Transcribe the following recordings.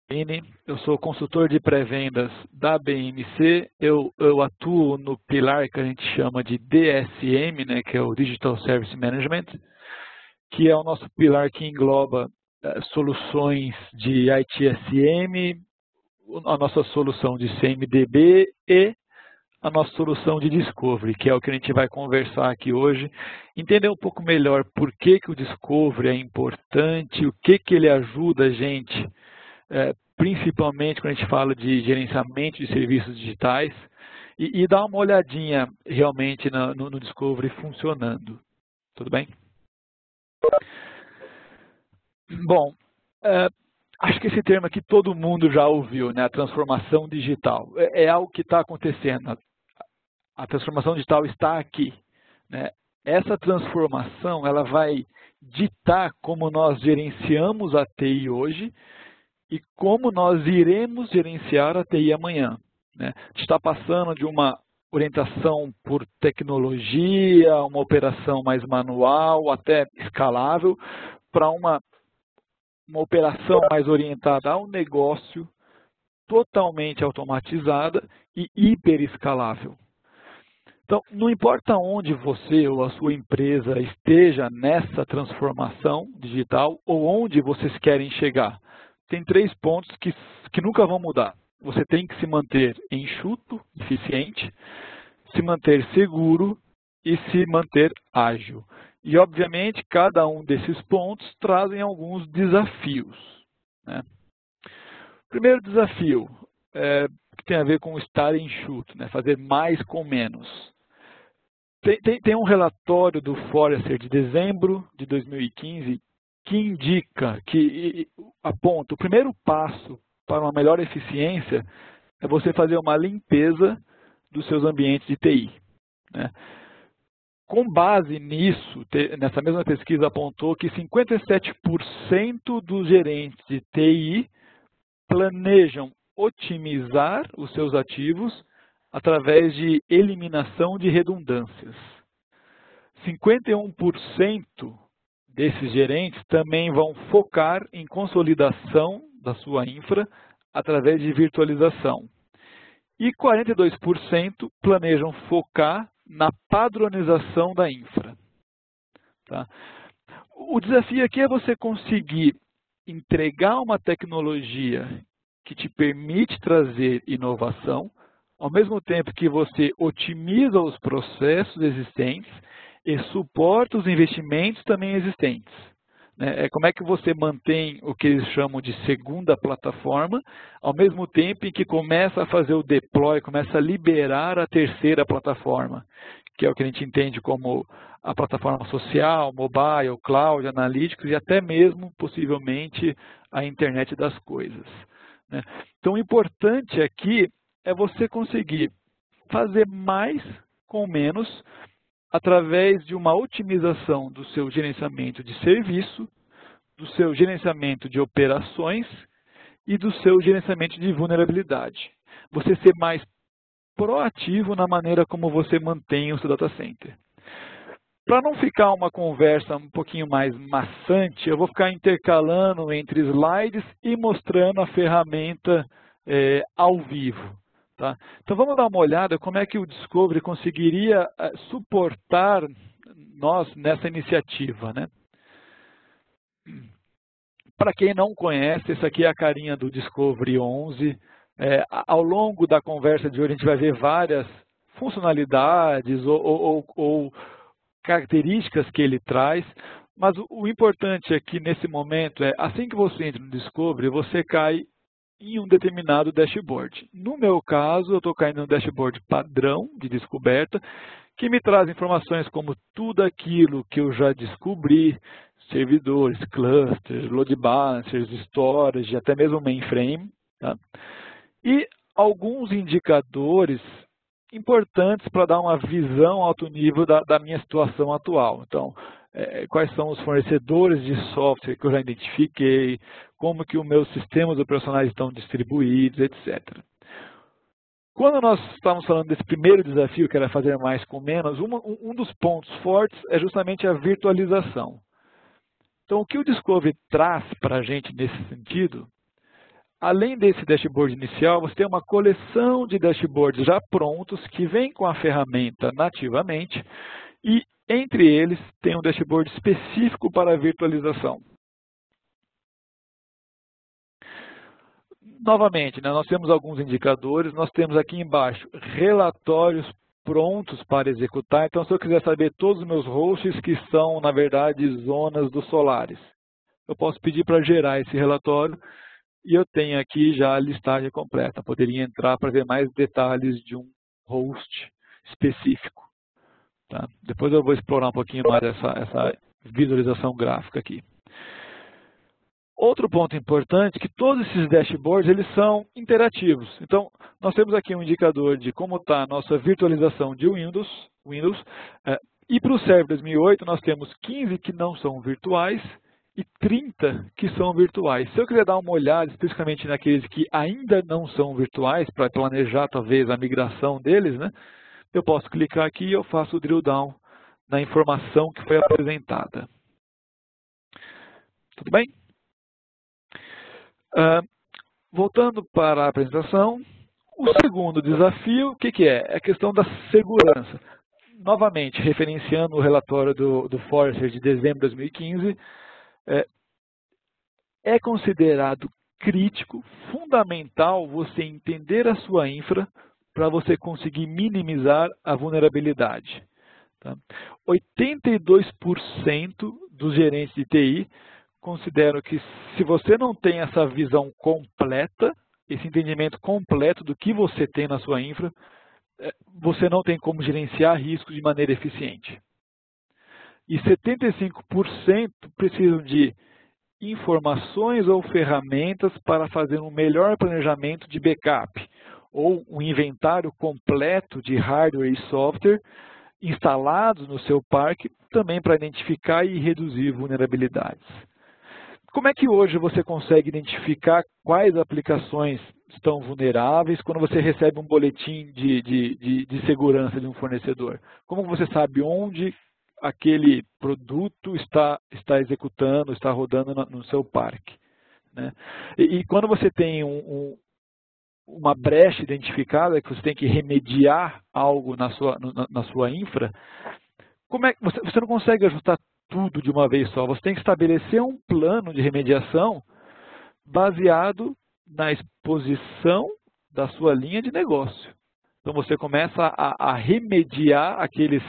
Vini, eu sou consultor de pré-vendas da BMC, eu atuo no pilar que a gente chama de DSM, né, que é o Digital Service Management, que é o nosso pilar que engloba soluções de ITSM, a nossa solução de CMDB e a nossa solução de Discovery, que é o que a gente vai conversar aqui hoje, entender um pouco melhor por que o Discovery é importante, o que ele ajuda a gente, principalmente quando a gente fala de gerenciamento de serviços digitais, e dar uma olhadinha realmente no Discovery funcionando. Tudo bem? Bom, acho que esse termo aqui todo mundo já ouviu, né? A transformação digital. É algo que está acontecendo. A transformação digital está aqui, né? Essa transformação ela vai ditar como nós gerenciamos a TI hoje e como nós iremos gerenciar a TI amanhã, né? A gente está passando de uma orientação por tecnologia, uma operação mais manual, até escalável, para uma operação mais orientada ao negócio, totalmente automatizada e hiperescalável. Então, não importa onde você ou a sua empresa esteja nessa transformação digital ou onde vocês querem chegar, tem 3 pontos que nunca vão mudar. Você tem que se manter enxuto, eficiente, se manter seguro e se manter ágil. E, obviamente, cada um desses pontos trazem alguns desafios, né? Primeiro desafio, que tem a ver com estar enxuto, né? Fazer mais com menos. Tem um relatório do Forrester de dezembro de 2015 que indica, que aponta, o primeiro passo para uma melhor eficiência é você fazer uma limpeza dos seus ambientes de TI, né? Com base nisso, nessa mesma pesquisa apontou que 57% dos gerentes de TI planejam otimizar os seus ativos através de eliminação de redundâncias. 51% desses gerentes também vão focar em consolidação da sua infra através de virtualização. E 42% planejam focar na padronização da infra. Tá? O desafio aqui é você conseguir entregar uma tecnologia que te permite trazer inovação, ao mesmo tempo que você otimiza os processos existentes e suporta os investimentos também existentes. Como é que você mantém o que eles chamam de segunda plataforma, ao mesmo tempo em que começa a fazer o deploy, começa a liberar a terceira plataforma, que é o que a gente entende como a plataforma social, mobile, cloud, analytics e até mesmo, possivelmente, a internet das coisas. Então, o importante aqui é você conseguir fazer mais com menos através de uma otimização do seu gerenciamento de serviço, do seu gerenciamento de operações e do seu gerenciamento de vulnerabilidade. Você ser mais proativo na maneira como você mantém o seu data center. Para não ficar uma conversa um pouquinho mais maçante, eu vou ficar intercalando entre slides e mostrando a ferramenta ao vivo. Tá? Então vamos dar uma olhada como é que o Discovery conseguiria suportar nós nessa iniciativa, né? Para quem não conhece, essa aqui é a carinha do Discovery 11. Ao longo da conversa de hoje a gente vai ver várias funcionalidades ou características que ele traz, mas o importante aqui nesse momento é, assim que você entra no Discovery, você cai em um determinado dashboard. No meu caso, eu estou caindo no dashboard padrão de descoberta, que me traz informações como tudo aquilo que eu já descobri, servidores, clusters, load balancers, storage, até mesmo mainframe, tá? E alguns indicadores importantes para dar uma visão alto nível da minha situação atual. Então, quais são os fornecedores de software que eu já identifiquei, como que os meus sistemas operacionais estão distribuídos, etc. Quando nós estamos falando desse primeiro desafio, que era fazer mais com menos, um dos pontos fortes é justamente a virtualização. Então, o que o Discovery traz para a gente nesse sentido além desse dashboard inicial, você tem uma coleção de dashboards já prontos que vem com a ferramenta nativamente e, entre eles, tem um dashboard específico para a virtualização. Novamente, né, nós temos alguns indicadores, nós temos aqui embaixo relatórios prontos para executar. Então, se eu quiser saber todos os meus hosts que são, na verdade, zonas do Solaris, eu posso pedir para gerar esse relatório e eu tenho aqui já a listagem completa. Poderia entrar para ver mais detalhes de um host específico. Tá? Depois eu vou explorar um pouquinho mais essa visualização gráfica aqui. Outro ponto importante é que todos esses dashboards eles são interativos. Então, nós temos aqui um indicador de como está a nossa virtualização de Windows e para o Server 2008 nós temos 15 que não são virtuais e 30 que são virtuais. Se eu quiser dar uma olhada especificamente naqueles que ainda não são virtuais, para planejar talvez a migração deles, né, eu posso clicar aqui e eu faço o drill down na informação que foi apresentada. Tudo bem? Voltando para a apresentação, o segundo desafio, o que é? É a questão da segurança. Novamente, referenciando o relatório do Forrester de dezembro de 2015, é considerado crítico, fundamental você entender a sua infra para você conseguir minimizar a vulnerabilidade. Tá? 82% dos gerentes de TI consideram que se você não tem essa visão completa, esse entendimento completo do que você tem na sua infra, você não tem como gerenciar riscos de maneira eficiente. E 75% precisam de informações ou ferramentas para fazer um melhor planejamento de backup, ou um inventário completo de hardware e software instalados no seu parque, também para identificar e reduzir vulnerabilidades. Como é que hoje você consegue identificar quais aplicações estão vulneráveis quando você recebe um boletim de segurança de um fornecedor? Como você sabe onde aquele produto está executando, está rodando no seu parque? Né? E quando você tem uma brecha identificada, que você tem que remediar algo na sua infra, como é que você não consegue ajustar tudo de uma vez só? Você tem que estabelecer um plano de remediação baseado na exposição da sua linha de negócio. Então você começa a remediar aqueles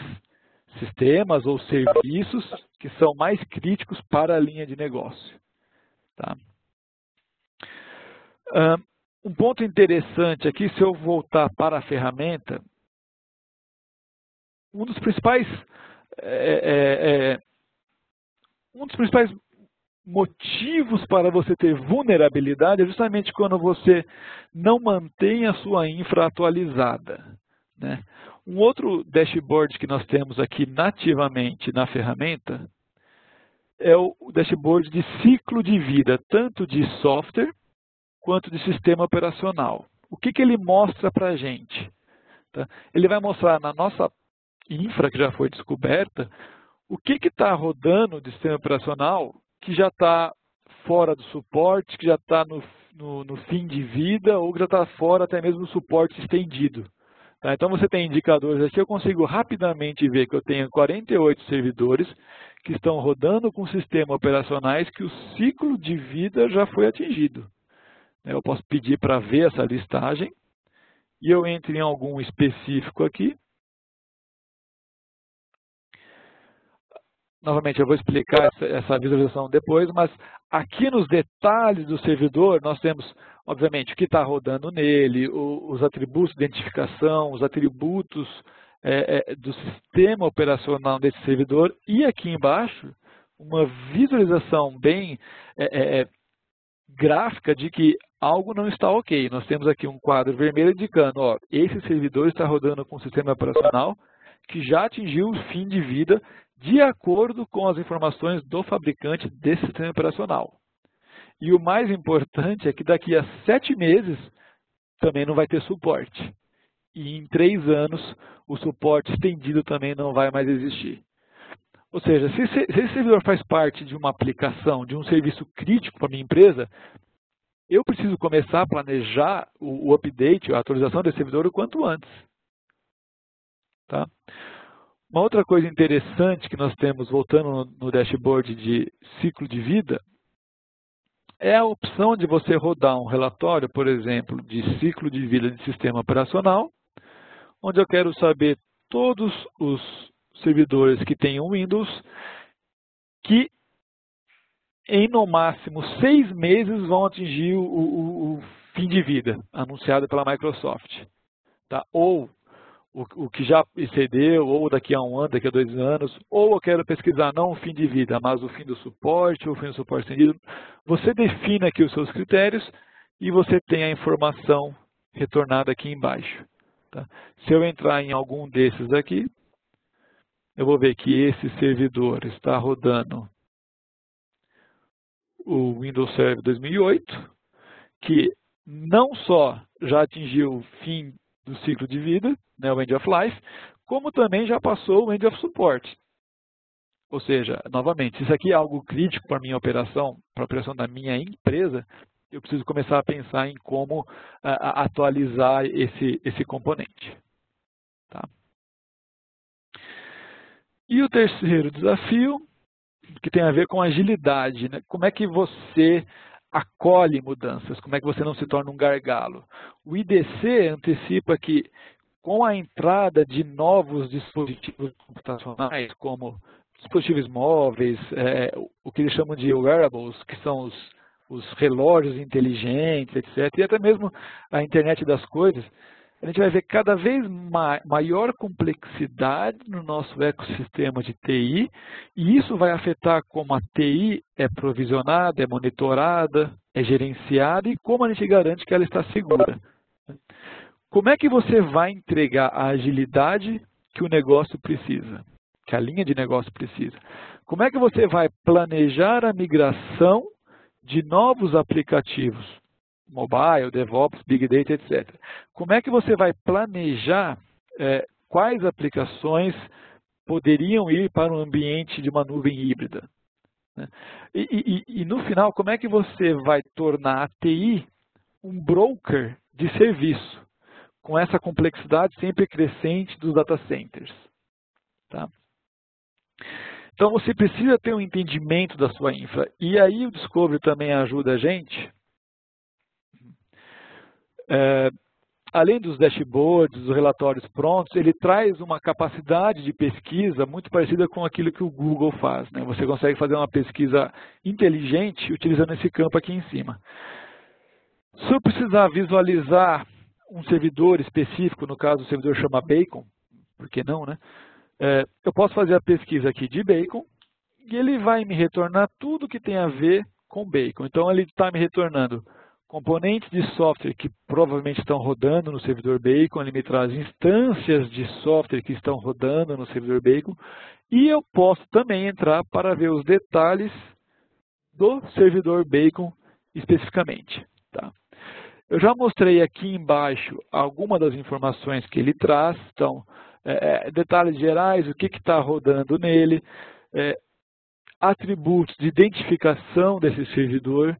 sistemas ou serviços que são mais críticos para a linha de negócio. Tá? Um ponto interessante aqui, se eu voltar para a ferramenta, um dos principais motivos para você ter vulnerabilidade é justamente quando você não mantém a sua infra atualizada. Né? Um outro dashboard que nós temos aqui nativamente na ferramenta é o dashboard de ciclo de vida, tanto de software quanto de sistema operacional. O que ele mostra para a gente? Tá? Ele vai mostrar na nossa infra que já foi descoberta, o que está rodando de sistema operacional que já está fora do suporte, que já está no fim de vida ou que já está fora até mesmo do suporte estendido. Tá? Então você tem indicadores aqui, eu consigo rapidamente ver que eu tenho 48 servidores que estão rodando com sistemas operacionais que o ciclo de vida já foi atingido. Eu posso pedir para ver essa listagem e eu entro em algum específico aqui. Novamente, eu vou explicar essa visualização depois, mas aqui nos detalhes do servidor, nós temos, obviamente, o que está rodando nele, os atributos de identificação, os atributos do sistema operacional desse servidor, e aqui embaixo, uma visualização bem gráfica de que algo não está ok. Nós temos aqui um quadro vermelho indicando, ó, esse servidor está rodando com um sistema operacional que já atingiu o fim de vida de acordo com as informações do fabricante desse sistema operacional. E o mais importante é que daqui a 7 meses também não vai ter suporte. E em 3 anos o suporte estendido também não vai mais existir. Ou seja, se esse servidor faz parte de uma aplicação, de um serviço crítico para a minha empresa, eu preciso começar a planejar o update, a atualização desse servidor o quanto antes. Tá? Uma outra coisa interessante que nós temos, voltando no dashboard de ciclo de vida, é a opção de você rodar um relatório, por exemplo, de ciclo de vida de sistema operacional, onde eu quero saber todos os servidores que tenham Windows, que em no máximo 6 meses vão atingir o fim de vida, anunciado pela Microsoft. Tá? Ou o que já excedeu, ou daqui a 1 ano, daqui a 2 anos, ou eu quero pesquisar não o fim de vida, mas o fim do suporte, ou o fim do suporte estendido. Você define aqui os seus critérios e você tem a informação retornada aqui embaixo. Tá? Se eu entrar em algum desses aqui, eu vou ver que esse servidor está rodando o Windows Server 2008, que não só já atingiu o fim do ciclo de vida, né, o End of Life, como também já passou o End of Support. Ou seja, novamente, se isso aqui é algo crítico para a minha operação, para a operação da minha empresa, eu preciso começar a pensar em como atualizar esse componente. Tá? E o terceiro desafio, que tem a ver com agilidade, né? Como é que você acolhe mudanças? Como é que você não se torna um gargalo? O IDC antecipa que, com a entrada de novos dispositivos computacionais, como dispositivos móveis, o que eles chamam de wearables, que são os relógios inteligentes, etc., e até mesmo a internet das coisas, a gente vai ver cada vez maior complexidade no nosso ecossistema de TI, e isso vai afetar como a TI é provisionada, é monitorada, é gerenciada e como a gente garante que ela está segura. Como é que você vai entregar a agilidade que o negócio precisa, que a linha de negócio precisa? Como é que você vai planejar a migração de novos aplicativos? Mobile, DevOps, Big Data, etc. Como é que você vai planejar quais aplicações poderiam ir para um ambiente de uma nuvem híbrida? Né? E no final, como é que você vai tornar a TI um broker de serviço, com essa complexidade sempre crescente dos data centers? Tá? Então, você precisa ter um entendimento da sua infra. E aí o Discovery também ajuda a gente. Além dos dashboards, dos relatórios prontos, ele traz uma capacidade de pesquisa muito parecida com aquilo que o Google faz, né? Você consegue fazer uma pesquisa inteligente utilizando esse campo aqui em cima. Se eu precisar visualizar um servidor específico, no caso o servidor chama Bacon, por que não, né? Eu posso fazer a pesquisa aqui de Bacon e ele vai me retornar tudo que tem a ver com Bacon. Então ele está me retornando componentes de software que provavelmente estão rodando no servidor Bacon, ele me traz instâncias de software que estão rodando no servidor Bacon, e eu posso também entrar para ver os detalhes do servidor Bacon especificamente. Tá? Eu já mostrei aqui embaixo algumas das informações que ele traz, então, detalhes gerais, o que está rodando nele, atributos de identificação desse servidor,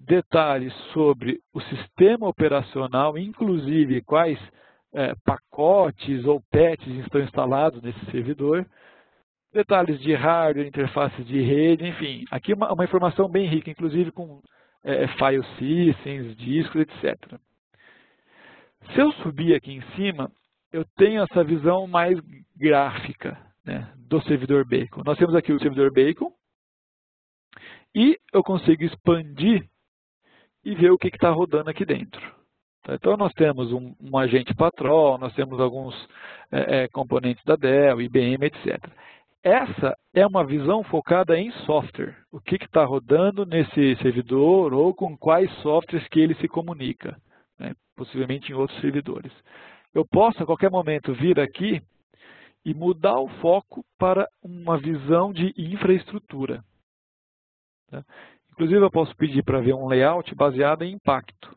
detalhes sobre o sistema operacional, inclusive quais pacotes ou patches estão instalados nesse servidor, detalhes de hardware, interfaces de rede, enfim. Aqui uma informação bem rica, inclusive com file systems, discos, etc. Se eu subir aqui em cima, eu tenho essa visão mais gráfica, né, do servidor Bacon. Nós temos aqui o servidor Bacon e eu consigo expandir e ver o que está rodando aqui dentro. Tá? Então, nós temos um agente Patrol, nós temos alguns componentes da Dell, IBM, etc. Essa é uma visão focada em software. O que está rodando nesse servidor ou com quais softwares que ele se comunica, né? Possivelmente em outros servidores. Eu posso, a qualquer momento, vir aqui e mudar o foco para uma visão de infraestrutura. Tá? Inclusive, eu posso pedir para ver um layout baseado em impacto.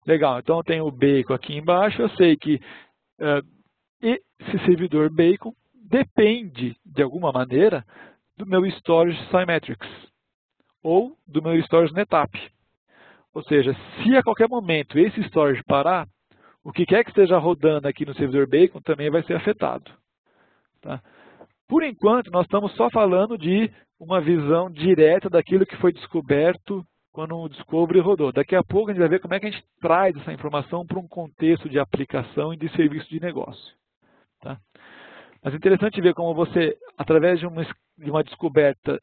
Legal, então eu tenho o Bacon aqui embaixo. Eu sei que esse servidor Bacon depende, de alguma maneira, do meu storage Symmetrics ou do meu storage NetApp. Ou seja, se a qualquer momento esse storage parar, o que quer que esteja rodando aqui no servidor Bacon também vai ser afetado. Tá? Por enquanto, nós estamos só falando de uma visão direta daquilo que foi descoberto quando o Discovery rodou. Daqui a pouco a gente vai ver como é que a gente traz essa informação para um contexto de aplicação e de serviço de negócio. Tá? Mas é interessante ver como você, através de uma descoberta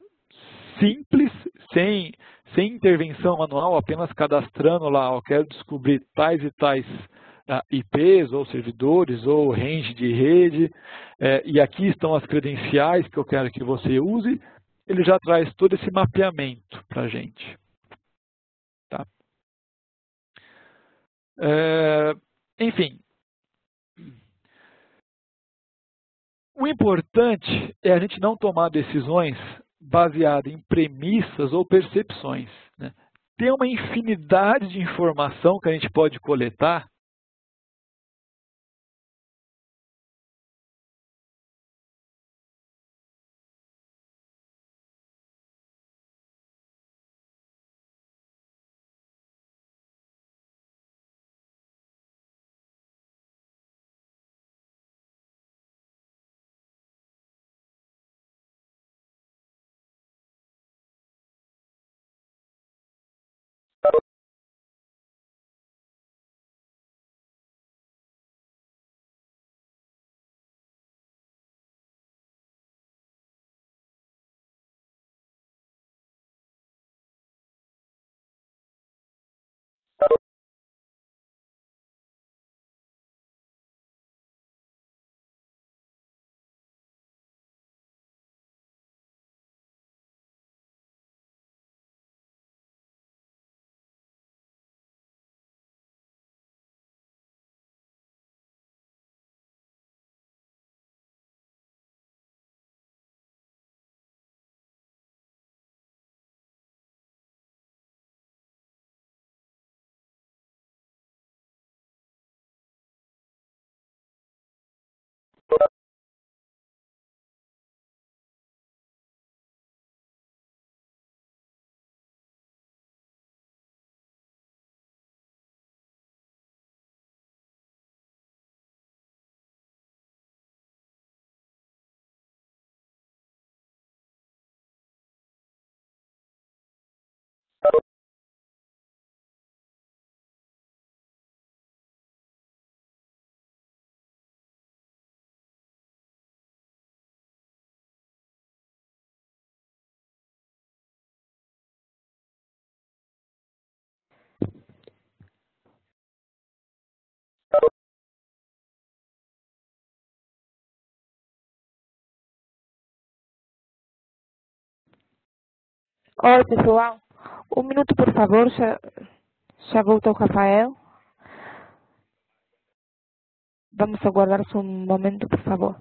simples, sem intervenção manual, apenas cadastrando lá, eu quero descobrir tais e tais IPs, ou servidores, ou range de rede, e aqui estão as credenciais que eu quero que você use, ele já traz todo esse mapeamento para a gente. Tá? Enfim, o importante é a gente não tomar decisões baseadas em premissas ou percepções. Né? Tem uma infinidade de informação que a gente pode coletar. Oi, pessoal. Um minuto, por favor. Já voltou o Rafael. Vamos aguardar só um momento, por favor.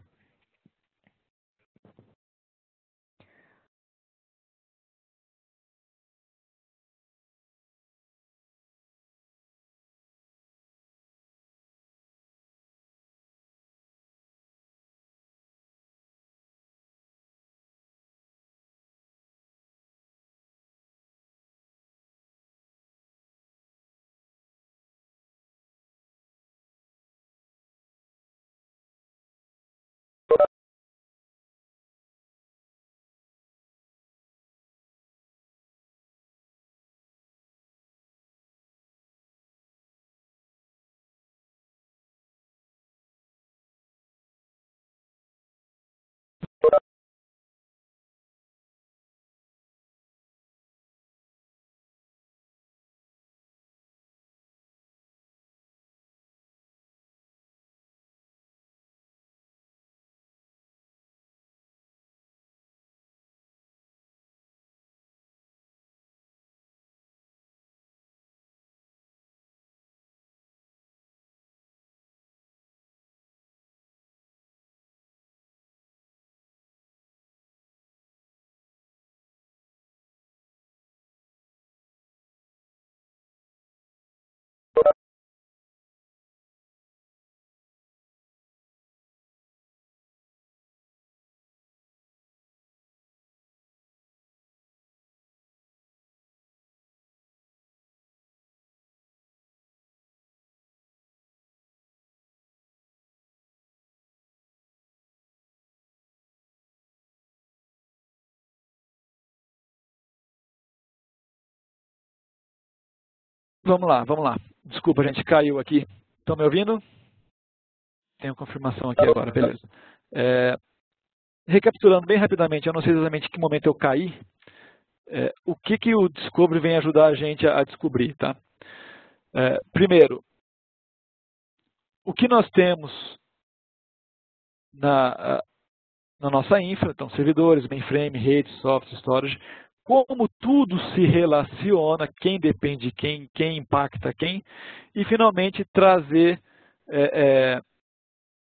Vamos lá, vamos lá. Desculpa, a gente caiu aqui. Estão me ouvindo? Tenho confirmação aqui agora, beleza. Recapitulando bem rapidamente, eu não sei exatamente em que momento eu caí, o que o Discovery vem ajudar a gente a descobrir, tá? Primeiro, o que nós temos na nossa infra, então servidores, mainframe, rede, software, storage, como tudo se relaciona, quem depende de quem impacta quem, e finalmente trazer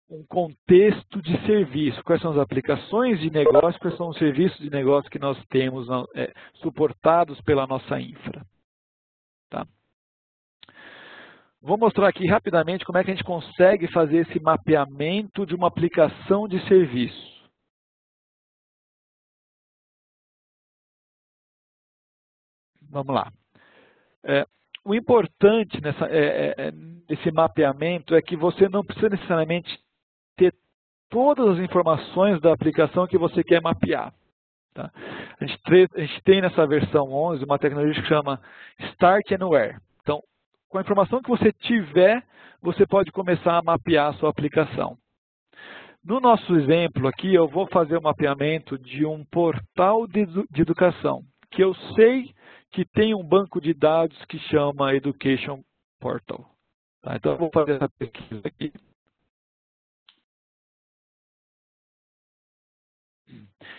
um contexto de serviço, quais são as aplicações de negócio, quais são os serviços de negócio que nós temos suportados pela nossa infra. Tá? Vou mostrar aqui rapidamente como é que a gente consegue fazer esse mapeamento de uma aplicação de serviço. Vamos lá. O importante nesse mapeamento é que você não precisa necessariamente ter todas as informações da aplicação que você quer mapear. Tá? A gente tem nessa versão 11 uma tecnologia que chama Start Anywhere. Então, com a informação que você tiver, você pode começar a mapear a sua aplicação. No nosso exemplo aqui, eu vou fazer o mapeamento de um portal de educação, que eu sei que tem um banco de dados que chama Education Portal. Tá? Então, eu vou fazer essa pesquisa aqui.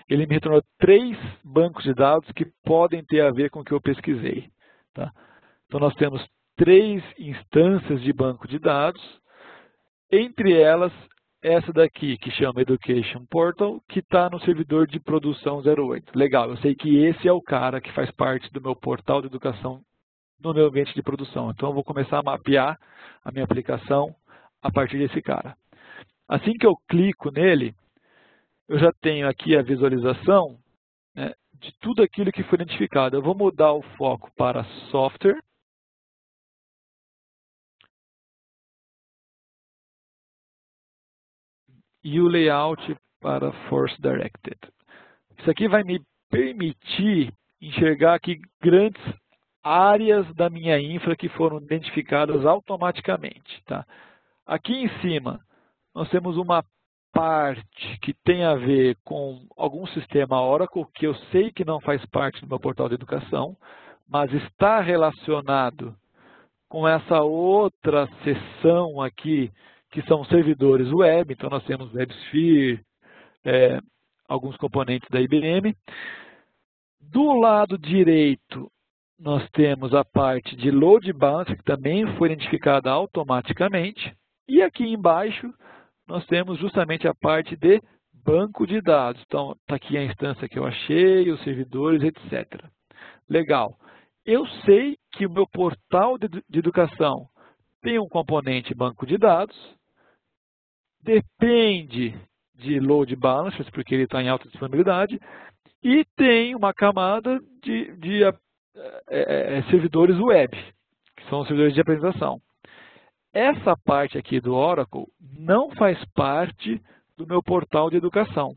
Ele me retornou 3 bancos de dados que podem ter a ver com o que eu pesquisei. Tá? Então, nós temos 3 instâncias de banco de dados, entre elas, essa daqui, que chama Education Portal, que está no servidor de produção 08. Legal, eu sei que esse é o cara que faz parte do meu portal de educação no meu ambiente de produção. Então, eu vou começar a mapear a minha aplicação a partir desse cara. Assim que eu clico nele, eu já tenho aqui a visualização, né, de tudo aquilo que foi identificado. Eu vou mudar o foco para software. E o layout para Force Directed. Isso aqui vai me permitir enxergar aqui grandes áreas da minha infra que foram identificadas automaticamente. Tá? Aqui em cima, nós temos uma parte que tem a ver com algum sistema Oracle, que eu sei que não faz parte do meu portal de educação, mas está relacionado com essa outra seção aqui, que são servidores web. Então, nós temos WebSphere, alguns componentes da IBM. Do lado direito, nós temos a parte de Load Balancer, que também foi identificada automaticamente. E aqui embaixo, nós temos justamente a parte de banco de dados. Então, está aqui a instância que eu achei, os servidores, etc. Legal. Eu sei que o meu portal de educação tem um componente banco de dados, depende de Load Balancers, porque ele está em alta disponibilidade, e tem uma camada de servidores web, que são os servidores de apresentação. Essa parte aqui do Oracle não faz parte do meu portal de educação.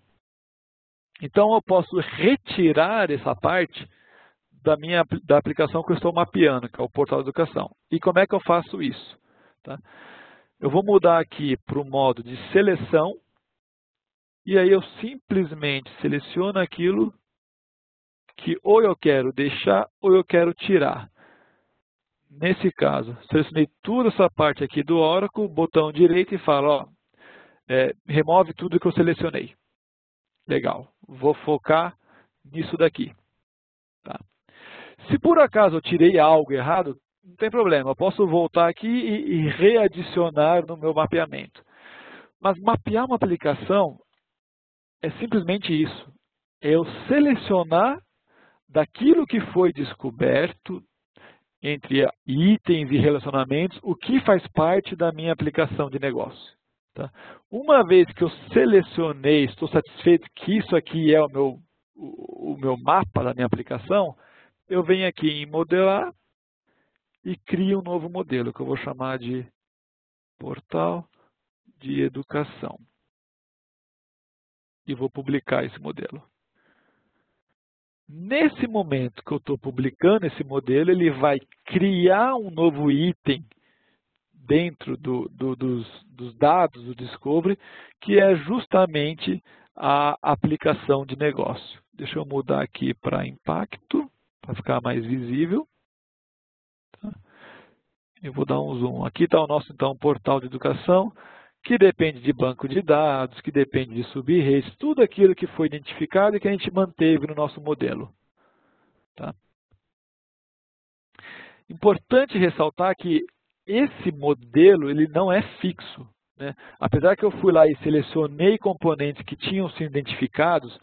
Então, eu posso retirar essa parte da aplicação que eu estou mapeando, que é o portal de educação. E como é que eu faço isso? Tá? Eu vou mudar aqui para o modo de seleção, e aí eu simplesmente seleciono aquilo que ou eu quero deixar ou eu quero tirar. Nesse caso, selecionei toda essa parte aqui do Oracle, botão direito e falo, remove tudo que eu selecionei. Legal, vou focar nisso daqui. Tá? Se por acaso eu tirei algo errado, não tem problema, eu posso voltar aqui e readicionar no meu mapeamento. Mas mapear uma aplicação é simplesmente isso. É eu selecionar daquilo que foi descoberto, entre itens e relacionamentos, o que faz parte da minha aplicação de negócio. Tá? Uma vez que eu selecionei, estou satisfeito que isso aqui é o meu mapa da minha aplicação, eu venho aqui em modelar e crio um novo modelo, que eu vou chamar de portal de educação. E vou publicar esse modelo. Nesse momento que eu estou publicando esse modelo, ele vai criar um novo item dentro dos dados do Discovery, que é justamente a aplicação de negócio. Deixa eu mudar aqui para impacto, para ficar mais visível. Tá? Eu vou dar um zoom. Aqui está o nosso, então, portal de educação, que depende de banco de dados, que depende de subredes, tudo aquilo que foi identificado e que a gente manteve no nosso modelo. Tá? Importante ressaltar que esse modelo ele não é fixo, né? Apesar que eu fui lá e selecionei componentes que tinham sido identificados,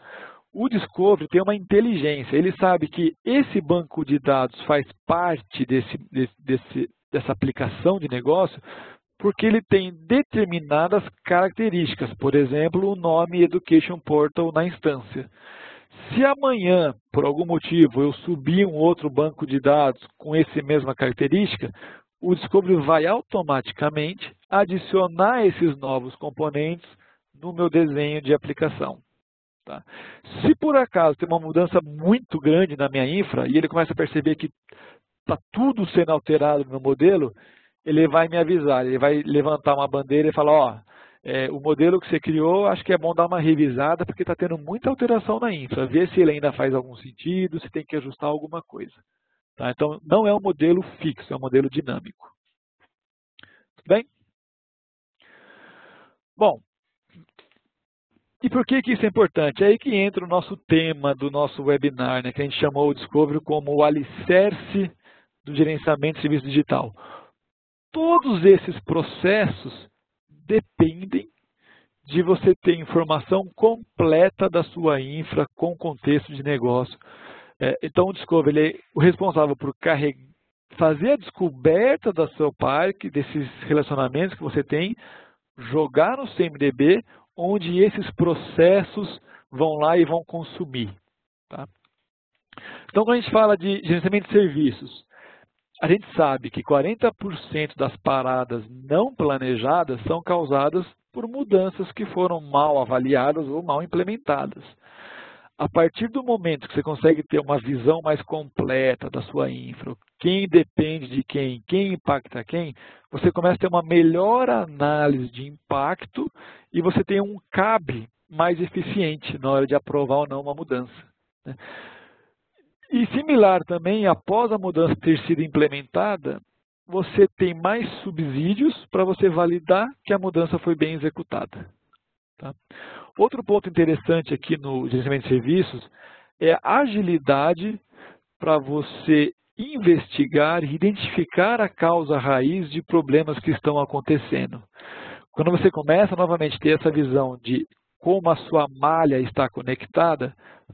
o Discovery tem uma inteligência. Ele sabe que esse banco de dados faz parte dessa aplicação de negócio porque ele tem determinadas características, por exemplo, o nome Education Portal na instância. Se amanhã, por algum motivo, eu subir um outro banco de dados com essa mesma característica, o Discovery vai automaticamente adicionar esses novos componentes no meu desenho de aplicação. Tá? Se por acaso tem uma mudança muito grande na minha infra e ele começa a perceber que está tudo sendo alterado no meu modelo, ele vai me avisar, ele vai levantar uma bandeira e falar, ó, o modelo que você criou, acho que é bom dar uma revisada porque está tendo muita alteração na infra, ver se ele ainda faz algum sentido, se tem que ajustar alguma coisa. Tá? Então, não é um modelo fixo, é um modelo dinâmico. Tudo bem? Bom, e por que isso é importante? É aí que entra o nosso tema do nosso webinar, né, que a gente chamou o Discovery como o alicerce do gerenciamento de serviço digital. Todos esses processos dependem de você ter informação completa da sua infra com contexto de negócio. Então, o Discovery ele é o responsável por fazer a descoberta do seu parque, desses relacionamentos que você tem, jogar no CMDB, onde esses processos vão lá e vão consumir. Tá? Então, quando a gente fala de gerenciamento de serviços, a gente sabe que 40% das paradas não planejadas são causadas por mudanças que foram mal avaliadas ou mal implementadas. A partir do momento que você consegue ter uma visão mais completa da sua infra, quem depende de quem impacta quem, você começa a ter uma melhor análise de impacto e você tem um CAB mais eficiente na hora de aprovar ou não uma mudança. Né? E similar também, após a mudança ter sido implementada, você tem mais subsídios para você validar que a mudança foi bem executada. Tá? Outro ponto interessante aqui no gerenciamento de serviços é a agilidade para você investigar e identificar a causa raiz de problemas que estão acontecendo. Quando você começa novamente a ter essa visão de como a sua malha está conectada,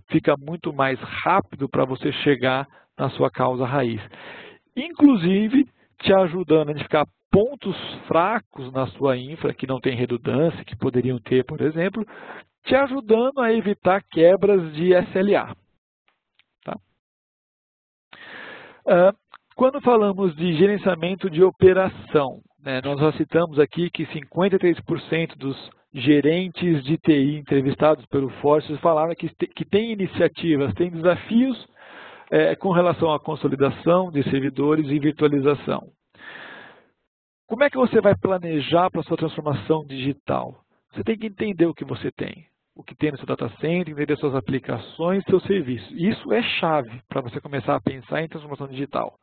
fica muito mais rápido para você chegar na sua causa raiz. Inclusive, te ajudando a identificar pontos fracos na sua infra, que não tem redundância, que poderiam ter, por exemplo, te ajudando a evitar quebras de SLA. Tá? Quando falamos de gerenciamento de operação, né, nós já citamos aqui que 53% dos gerentes de TI entrevistados pelo Forces falaram que tem iniciativas, tem desafios com relação à consolidação de servidores e virtualização. Como é que você vai planejar para a sua transformação digital? Você tem que entender o que você tem, o que tem no seu data center, entender suas aplicações, seus serviços. Isso é chave para você começar a pensar em transformação digital.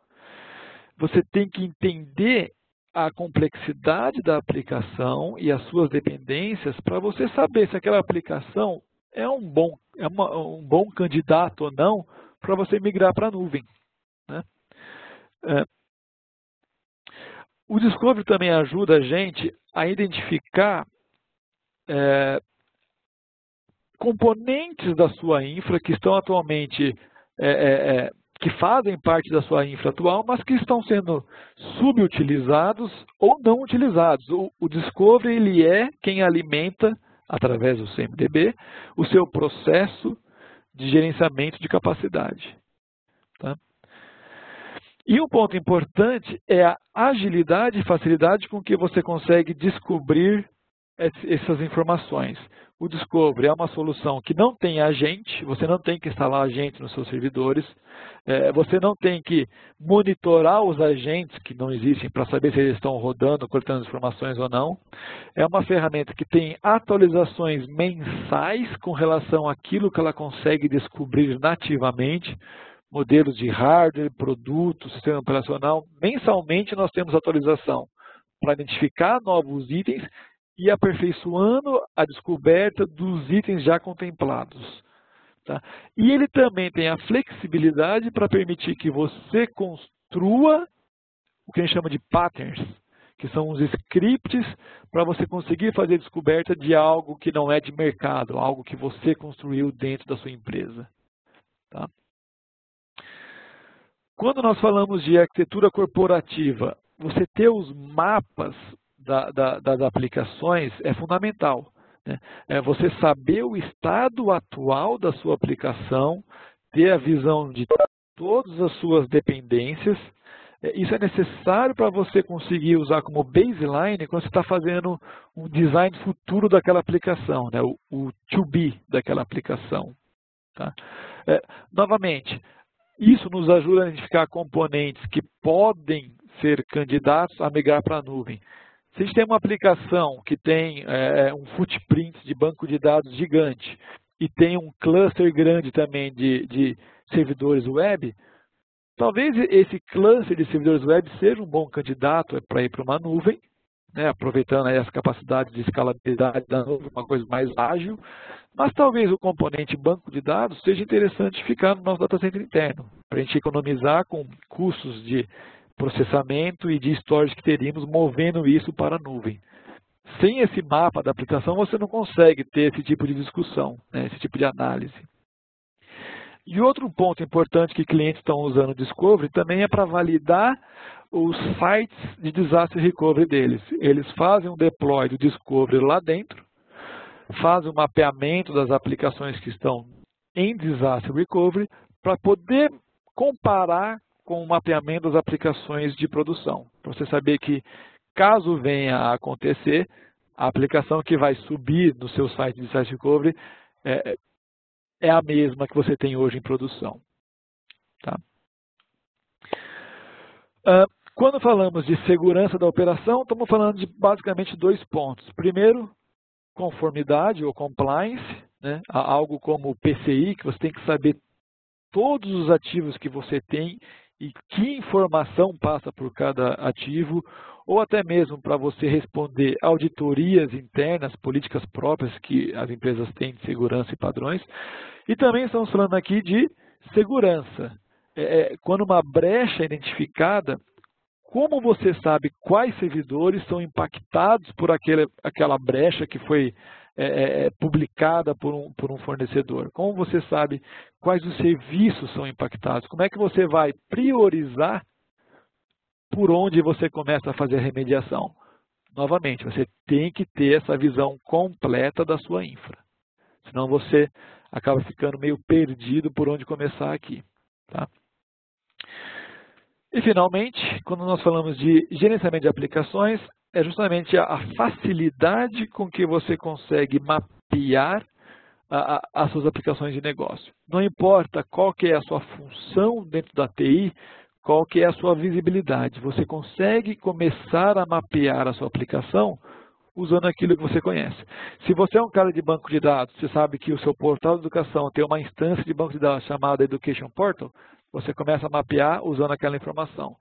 Você tem que entender a complexidade da aplicação e as suas dependências para você saber se aquela aplicação é um bom candidato ou não para você migrar para a nuvem. Né? O Discovery também ajuda a gente a identificar componentes da sua infra que estão atualmente, que fazem parte da sua infra atual, mas que estão sendo subutilizados ou não utilizados. O Discovery ele é quem alimenta, através do CMDB, o seu processo de gerenciamento de capacidade. Tá? E um ponto importante é a agilidade e facilidade com que você consegue descobrir essas informações. O Discovery é uma solução que não tem agente, você não tem que instalar agente nos seus servidores, você não tem que monitorar os agentes que não existem para saber se eles estão rodando, coletando informações ou não. É uma ferramenta que tem atualizações mensais com relação àquilo que ela consegue descobrir nativamente, modelos de hardware, produtos, sistema operacional. Mensalmente nós temos atualização para identificar novos itens e aperfeiçoando a descoberta dos itens já contemplados. Tá? E ele também tem a flexibilidade para permitir que você construa o que a gente chama de patterns, que são os scripts para você conseguir fazer descoberta de algo que não é de mercado, algo que você construiu dentro da sua empresa. Tá? Quando nós falamos de arquitetura corporativa, você ter os mapas das aplicações é fundamental. Né? Você saber o estado atual da sua aplicação, ter a visão de todas as suas dependências. Isso é necessário para você conseguir usar como baseline quando você está fazendo um design futuro daquela aplicação, né? o to be daquela aplicação. Tá? Novamente, isso nos ajuda a identificar componentes que podem ser candidatos a migrar para a nuvem. Se a gente tem uma aplicação que tem um footprint de banco de dados gigante e tem um cluster grande também de servidores web, talvez esse cluster de servidores web seja um bom candidato para ir para uma nuvem, né, aproveitando aí as capacidades de escalabilidade da nuvem, uma coisa mais ágil, mas talvez o componente banco de dados seja interessante ficar no nosso data center interno, para a gente economizar com custos de processamento e de storage que teríamos movendo isso para a nuvem. Sem esse mapa da aplicação, você não consegue ter esse tipo de discussão, né, esse tipo de análise. E outro ponto importante que clientes estão usando o Discovery também é para validar os sites de disaster recovery deles. Eles fazem um deploy do Discovery lá dentro, fazem um mapeamento das aplicações que estão em disaster recovery para poder comparar com o mapeamento das aplicações de produção. Para você saber que, caso venha a acontecer, a aplicação que vai subir no seu site de disaster recovery é a mesma que você tem hoje em produção. Tá? Quando falamos de segurança da operação, estamos falando de basicamente 2 pontos. Primeiro, conformidade ou compliance, né? Algo como o PCI, que você tem que saber todos os ativos que você tem e que informação passa por cada ativo, ou até mesmo para você responder auditorias internas, políticas próprias que as empresas têm de segurança e padrões. E também estamos falando aqui de segurança. Quando uma brecha é identificada, como você sabe quais servidores são impactados por aquela brecha que foi publicada por um fornecedor? Como você sabe quais os serviços são impactados? Como é que você vai priorizar por onde você começa a fazer a remediação? Novamente, você tem que ter essa visão completa da sua infra. Senão você acaba ficando meio perdido por onde começar aqui. Tá? E, finalmente, quando nós falamos de gerenciamento de aplicações, é justamente a facilidade com que você consegue mapear as suas aplicações de negócio. Não importa qual que é a sua função dentro da TI, qual que é a sua visibilidade. Você consegue começar a mapear a sua aplicação usando aquilo que você conhece. Se você é um cara de banco de dados, você sabe que o seu portal de educação tem uma instância de banco de dados chamada Education Portal, você começa a mapear usando aquela informação.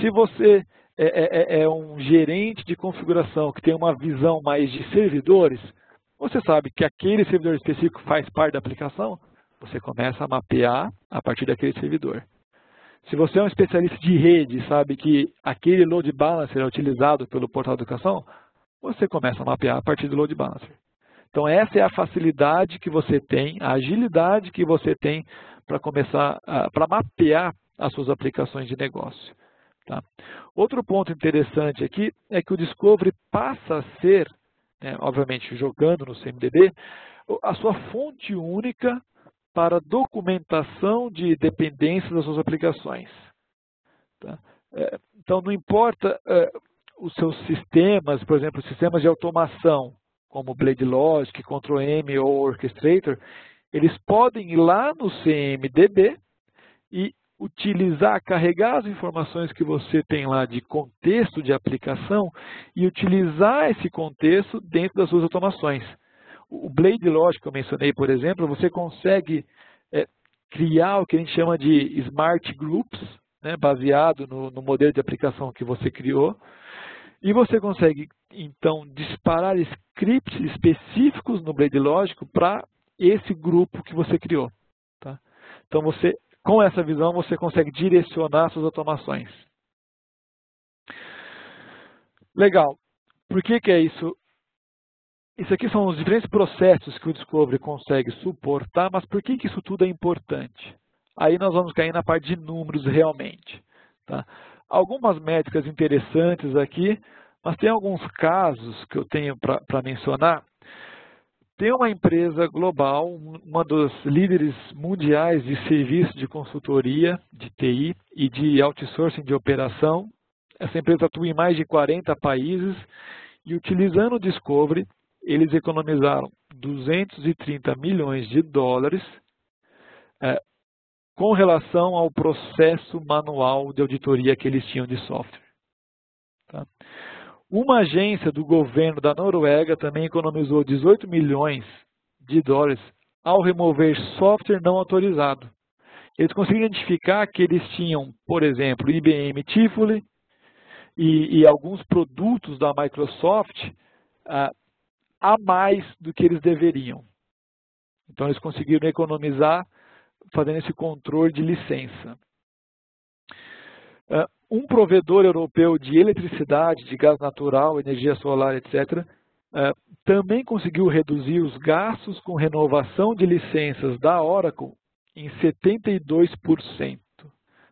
Se você é um gerente de configuração que tem uma visão mais de servidores, você sabe que aquele servidor específico faz parte da aplicação, você começa a mapear a partir daquele servidor. Se você é um especialista de rede e sabe que aquele load balancer é utilizado pelo portal de educação, você começa a mapear a partir do load balancer. Então essa é a facilidade que você tem, a agilidade que você tem para começar, para mapear as suas aplicações de negócio. Tá? Outro ponto interessante aqui é que o Discovery passa a ser, né, obviamente jogando no CMDB, a sua fonte única para documentação de dependências das suas aplicações. Tá? Então não importa os seus sistemas, por exemplo, sistemas de automação, como BladeLogic, Ctrl+M ou Orchestrator, eles podem ir lá no CMDB e utilizar, carregar as informações que você tem lá de contexto de aplicação e utilizar esse contexto dentro das suas automações. O BladeLogic que eu mencionei, por exemplo, você consegue criar o que a gente chama de Smart Groups, né, baseado no modelo de aplicação que você criou, e você consegue, então, disparar scripts específicos no BladeLogic para esse grupo que você criou. Tá? Então, com essa visão, você consegue direcionar suas automações. Legal. Por que é isso? Isso aqui são os diferentes processos que o Discovery consegue suportar, mas por que isso tudo é importante? Aí nós vamos cair na parte de números realmente. Tá? Algumas métricas interessantes aqui, mas tem alguns casos que eu tenho para mencionar. Tem uma empresa global, uma dos líderes mundiais de serviços de consultoria, de TI e de outsourcing de operação. Essa empresa atua em mais de 40 países e utilizando o Discovery, eles economizaram 230 milhões de dólares com relação ao processo manual de auditoria que eles tinham de software. Tá? Uma agência do governo da Noruega também economizou 18 milhões de dólares ao remover software não autorizado. Eles conseguiram identificar que eles tinham, por exemplo, IBM Tivoli e alguns produtos da Microsoft a mais do que eles deveriam. Então, eles conseguiram economizar fazendo esse controle de licença. Um provedor europeu de eletricidade, de gás natural, energia solar, etc., também conseguiu reduzir os gastos com renovação de licenças da Oracle em 72%.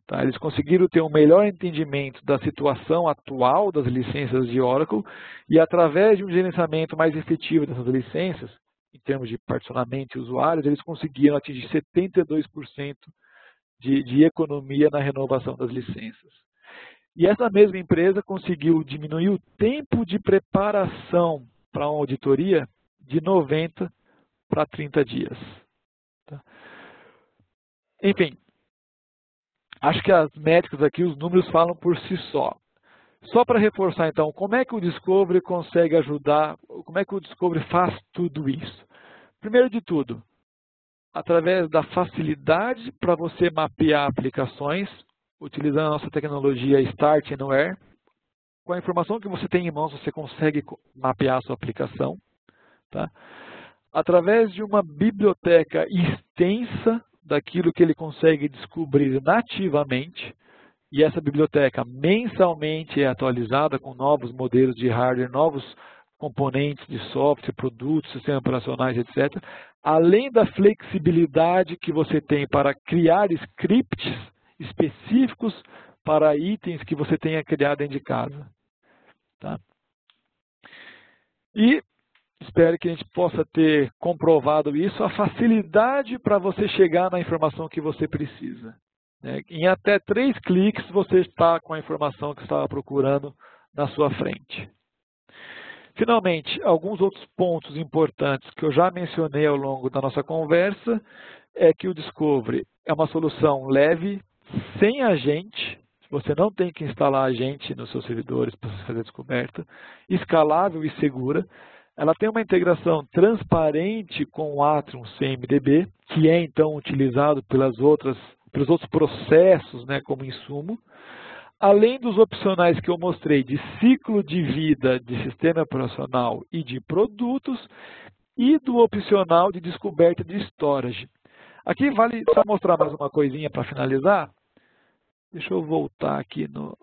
Tá? Eles conseguiram ter um melhor entendimento da situação atual das licenças de Oracle e, através de um gerenciamento mais efetivo dessas licenças, em termos de particionamento e usuários, eles conseguiram atingir 72% de economia na renovação das licenças. E essa mesma empresa conseguiu diminuir o tempo de preparação para uma auditoria de 90 para 30 dias. Tá? Enfim, acho que as métricas aqui, os números falam por si só. Só para reforçar, então, como é que o Discovery consegue ajudar, como é que o Discovery faz tudo isso? Primeiro de tudo, através da facilidade para você mapear aplicações, utilizando a nossa tecnologia Start Anywhere. Com a informação que você tem em mãos, você consegue mapear a sua aplicação. Tá? Através de uma biblioteca extensa daquilo que ele consegue descobrir nativamente, e essa biblioteca mensalmente é atualizada com novos modelos de hardware, novos componentes de software, produtos, sistemas operacionais, etc. Além da flexibilidade que você tem para criar scripts específicos para itens que você tenha criado dentro de casa. Tá? E espero que a gente possa ter comprovado isso, a facilidade para você chegar na informação que você precisa. Em até 3 cliques você está com a informação que estava procurando na sua frente. Finalmente, alguns outros pontos importantes que eu já mencionei ao longo da nossa conversa é que o Discovery é uma solução leve, sem agente, você não tem que instalar agente nos seus servidores para fazer a descoberta, escalável e segura. Ela tem uma integração transparente com o Atrium CMDB, que é então utilizado pelos outros processos, né, como insumo. Além dos opcionais que eu mostrei de ciclo de vida de sistema operacional e de produtos, e do opcional de descoberta de storage. Aqui vale só mostrar mais uma coisinha para finalizar. Deixa eu voltar aqui no...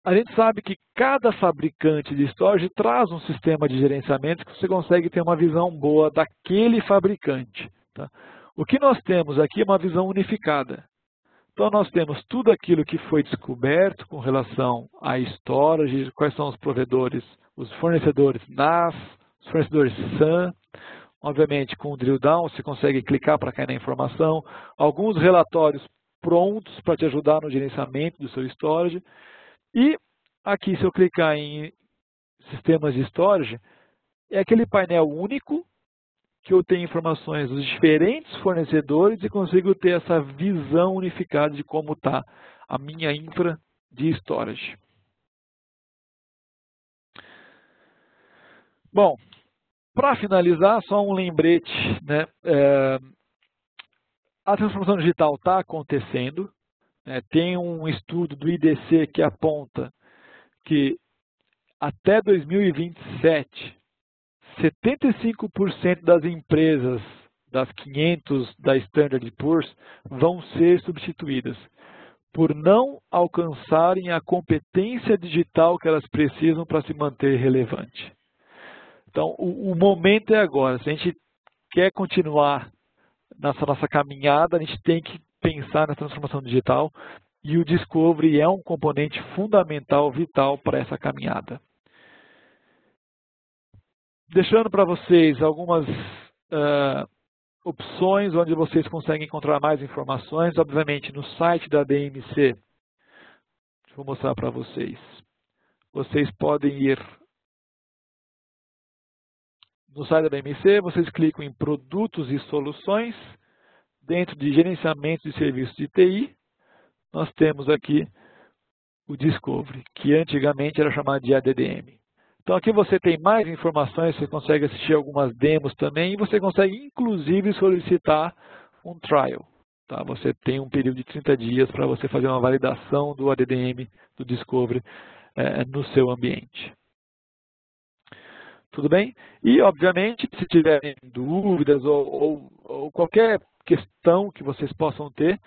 A gente sabe que cada fabricante de storage traz um sistema de gerenciamento que você consegue ter uma visão boa daquele fabricante. Tá? O que nós temos aqui é uma visão unificada. Então, nós temos tudo aquilo que foi descoberto com relação a storage, quais são os provedores, os fornecedores NAS, os fornecedores SAN. Obviamente, com o drill down, você consegue clicar para cair na informação. Alguns relatórios prontos para te ajudar no gerenciamento do seu storage. E aqui, se eu clicar em sistemas de storage é aquele painel único que eu tenho informações dos diferentes fornecedores e consigo ter essa visão unificada de como está a minha infra de storage. Bom, para finalizar, só um lembrete, né? A transformação digital está acontecendo. Tem um estudo do IDC que aponta que até 2027, 75% das empresas das 500 da Standard & Poor's vão ser substituídas por não alcançarem a competência digital que elas precisam para se manter relevante. Então, o momento é agora. Se a gente quer continuar nessa nossa caminhada, a gente tem que pensar na transformação digital e o Discovery é um componente fundamental, vital para essa caminhada. Deixando para vocês algumas opções onde vocês conseguem encontrar mais informações, obviamente no site da DMC. Deixa eu mostrar para vocês. Vocês podem ir no site da DMC, vocês clicam em Produtos e Soluções, dentro de Gerenciamento de Serviços de TI, nós temos aqui o Discovery, que antigamente era chamado de ADDM. Então aqui você tem mais informações, você consegue assistir algumas demos também, e você consegue inclusive solicitar um trial. Tá? Você tem um período de 30 dias para você fazer uma validação do ADDM, do Discovery, no seu ambiente. Tudo bem? E, obviamente, se tiverem dúvidas ou qualquer questão que vocês possam ter,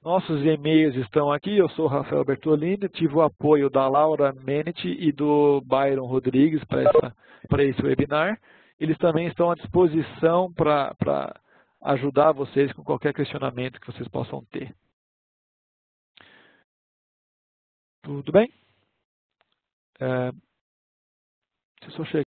nossos e-mails estão aqui. Eu sou Rafael Bertolini, tive o apoio da Laura Menetti e do Byron Rodrigues para esse webinar. Eles também estão à disposição para ajudar vocês com qualquer questionamento que vocês possam ter. Tudo bem? Deixa eu só checar.